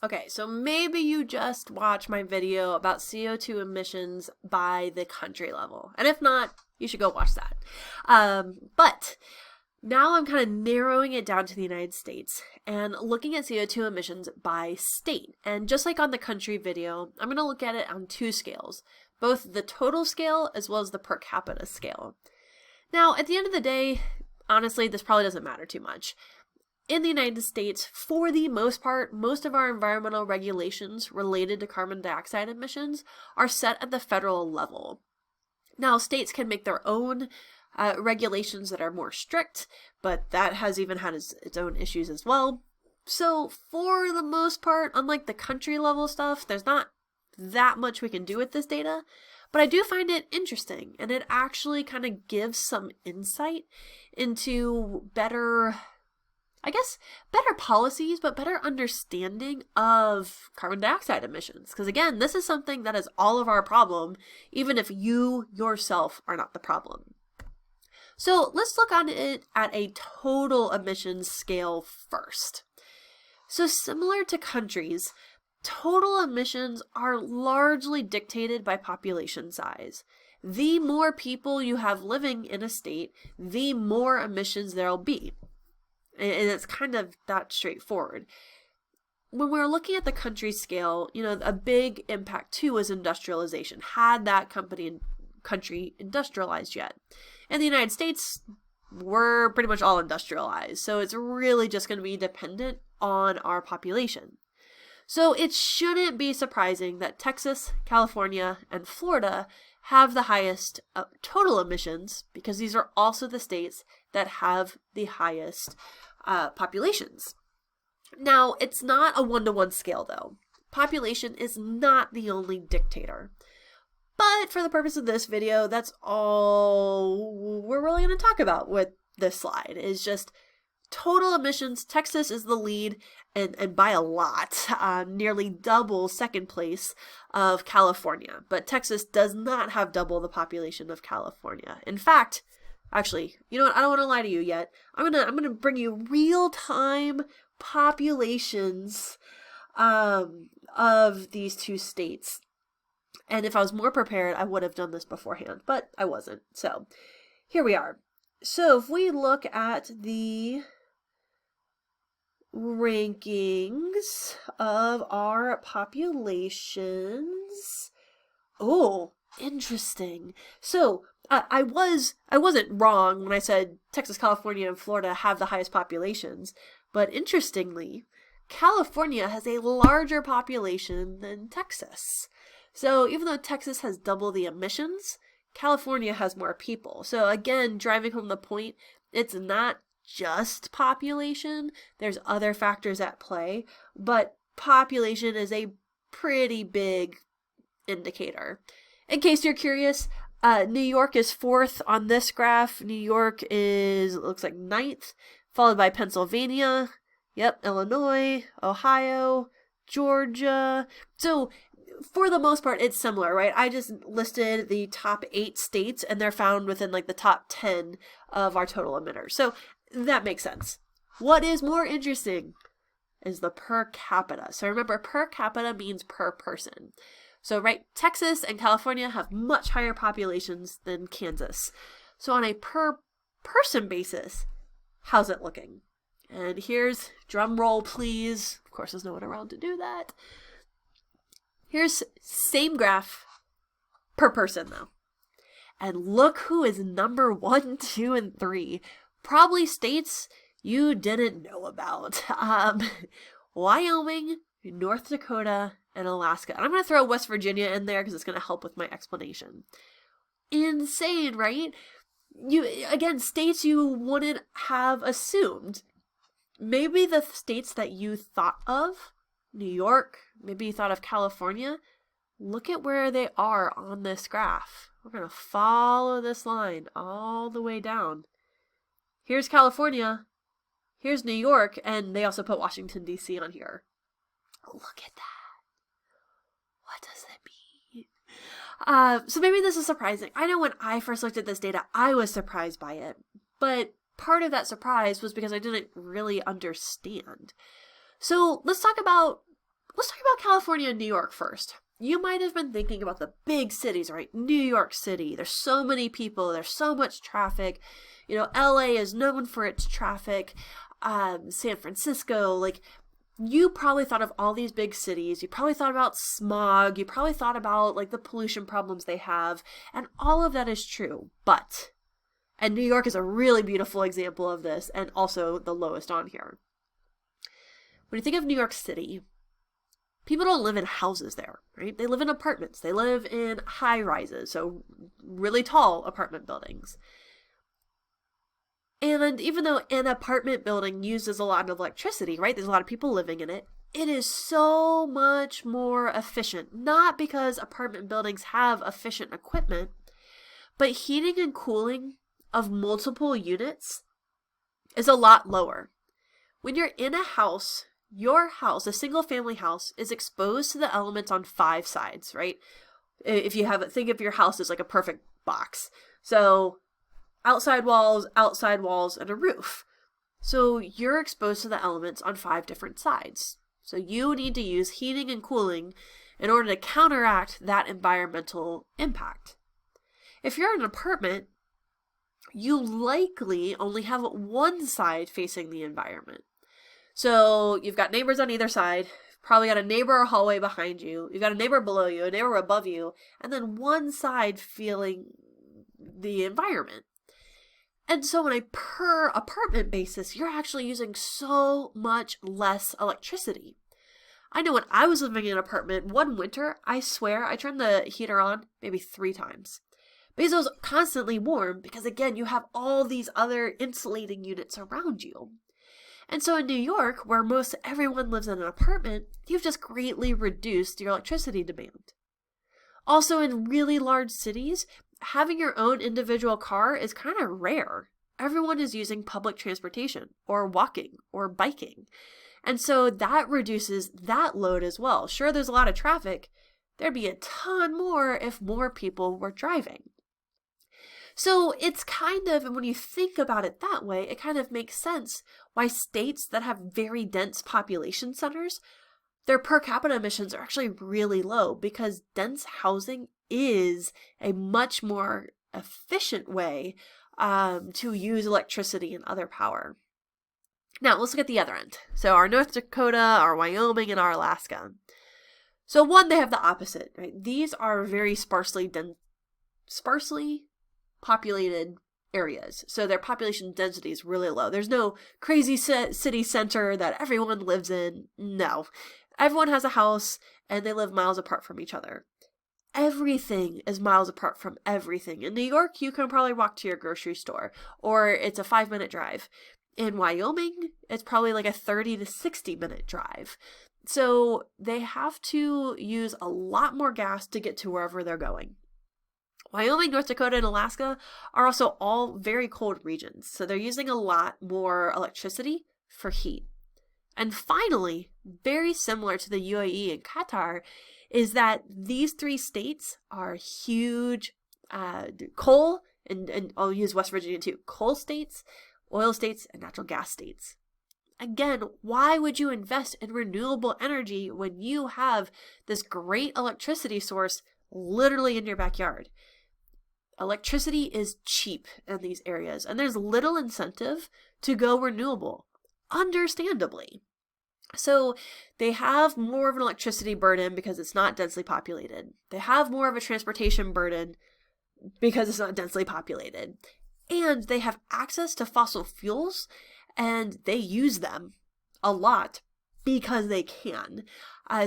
Okay, so maybe you just watched my video about CO2 emissions by the country level. And if not, you should go watch that. But now I'm kind of narrowing it down to the United States and looking at CO2 emissions by state. And just like on the country video, I'm going to look at it on two scales, both the total scale as well as the per capita scale. Now, at the end of the day, honestly, this probably doesn't matter too much. In the United States, for the most part, most of our environmental regulations related to carbon dioxide emissions are set at the federal level. Now, states can make their own regulations that are more strict, but that has even had its own issues as well. So, for the most part, unlike the country level stuff, there's not that much we can do with this data, but I do find it interesting, and it actually kind of gives some insight into better policies, but better understanding of carbon dioxide emissions. Because again, this is something that is all of our problem, even if you yourself are not the problem. So let's look on it at a total emissions scale first. So similar to countries, total emissions are largely dictated by population size. The more people you have living in a state, the more emissions there'll be. And it's kind of that straightforward. When we're looking at the country scale, a big impact too was industrialization. Had that country industrialized yet? In the United States, we're pretty much all industrialized. So it's really just going to be dependent on our population. So it shouldn't be surprising that Texas, California, and Florida have the highest total emissions because these are also the states that have the highest populations. Now, it's not a one-to-one scale though. Population is not the only dictator. But for the purpose of this video, that's all we're really going to talk about with this slide, is just total emissions. Texas is the lead, and by a lot, nearly double second place of California. But Texas does not have double the population of California. In fact, actually, you know what? I don't want to lie to you yet. I'm gonna bring you real-time populations of these two states. And if I was more prepared, I would have done this beforehand, but I wasn't. So here we are. So if we look at the rankings of our populations. Oh, interesting. So I wasn't wrong when I said Texas, California, and Florida have the highest populations, but interestingly, California has a larger population than Texas. So even though Texas has double the emissions, California has more people. So again, driving home the point, it's not just population. There's other factors at play, but population is a pretty big indicator. In case you're curious, New York is 4th on this graph. New York looks like 9th, followed by Pennsylvania, Illinois, Ohio, Georgia. So for the most part, it's similar, right? I just listed the top 8 states, and they're found within like the top 10 of our total emitters. So that makes sense. What is more interesting is the per capita. So remember, per capita means per person. So right, Texas and California have much higher populations than Kansas. So on a per person basis, how's it looking? And here's, drum roll please. Of course, there's no one around to do that. Here's same graph per person though. And look who is number 1, 2, and 3. Probably states you didn't know about. Wyoming, North Dakota, and Alaska. And I'm going to throw West Virginia in there because it's going to help with my explanation. Insane, right? Again, states you wouldn't have assumed. Maybe the states that you thought of, New York, maybe you thought of California, look at where they are on this graph. We're going to follow this line all the way down. Here's California, here's New York, and they also put Washington, D.C. on here. Look at that. What does it mean? So maybe this is surprising. I know when I first looked at this data, I was surprised by it. But part of that surprise was because I didn't really understand. So let's talk about Let's talk about California and New York first. You might have been thinking about the big cities, right? New York City, there's so many people, there's so much traffic. You know, LA is known for its traffic. San Francisco, like, you probably thought of all these big cities. You probably thought about smog. You probably thought about like the pollution problems they have. And all of that is true. And New York is a really beautiful example of this, and also the lowest on here. When you think of New York City, people don't live in houses there, right? They live in apartments. They live in high rises, so really tall apartment buildings. And even though an apartment building uses a lot of electricity, right? There's a lot of people living in it. It is so much more efficient. Not because apartment buildings have efficient equipment, but heating and cooling of multiple units is a lot lower. When you're in a house, your house, a single family house, is exposed to the elements on 5 sides, right? If you think of your house as like a perfect box. So outside walls, and a roof. So you're exposed to the elements on 5 different sides. So you need to use heating and cooling in order to counteract that environmental impact. If you're in an apartment, you likely only have one side facing the environment. So you've got neighbors on either side, probably got a neighbor or hallway behind you, you've got a neighbor below you, a neighbor above you, and then one side feeling the environment. And so on a per apartment basis, you're actually using so much less electricity. I know when I was living in an apartment, one winter, I swear, I turned the heater on maybe 3 times. Because it was constantly warm, because again, you have all these other insulating units around you. And so in New York, where most everyone lives in an apartment, you've just greatly reduced your electricity demand. Also, in really large cities, having your own individual car is kind of rare. Everyone is using public transportation or walking or biking. And so that reduces that load as well. Sure, there's a lot of traffic. There'd be a ton more if more people were driving. So it's kind of, when you think about it that way, it kind of makes sense why states that have very dense population centers, their per capita emissions are actually really low, because dense housing is a much more efficient way to use electricity and other power. Now, let's look at the other end. So our North Dakota, our Wyoming, and our Alaska. So one, they have the opposite, right? These are very sparsely populated areas. So their population density is really low. There's no crazy city center that everyone lives in. No. Everyone has a house and they live miles apart from each other. Everything is miles apart from everything. In New York, you can probably walk to your grocery store, or it's a 5-minute drive. In Wyoming, it's probably like a 30 to 60-minute drive. So they have to use a lot more gas to get to wherever they're going. Wyoming, North Dakota, and Alaska are also all very cold regions, so they're using a lot more electricity for heat. And finally, very similar to the UAE and Qatar, is that these 3 states are huge coal, and I'll use West Virginia too, coal states, oil states, and natural gas states. Again, why would you invest in renewable energy when you have this great electricity source literally in your backyard? Electricity is cheap in these areas, and there's little incentive to go renewable, understandably. So they have more of an electricity burden because it's not densely populated. They have more of a transportation burden because it's not densely populated. And they have access to fossil fuels, and they use them a lot because they can.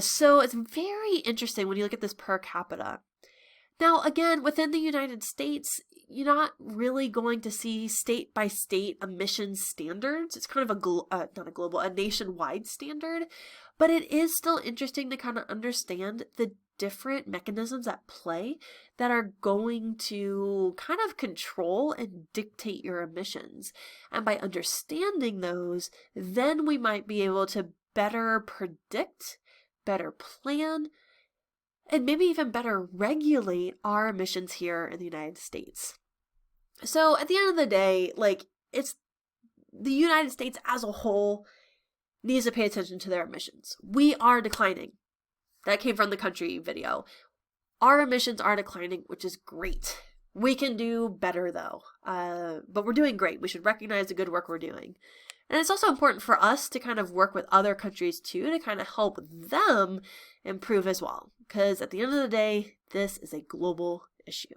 So it's very interesting when you look at this per capita. Now, again, within the United States, you're not really going to see state-by-state emissions standards. It's kind of a nationwide standard, but it is still interesting to kind of understand the different mechanisms at play that are going to kind of control and dictate your emissions. And by understanding those, then we might be able to better predict, better plan, and maybe even better regulate our emissions here in the United States. So at the end of the day, like, it's the United States as a whole needs to pay attention to their emissions. We are declining. That came from the country video. Our emissions are declining, which is great. We can do better though, but we're doing great. We should recognize the good work we're doing. And it's also important for us to kind of work with other countries too, to kind of help them improve as well. Because at the end of the day, this is a global issue.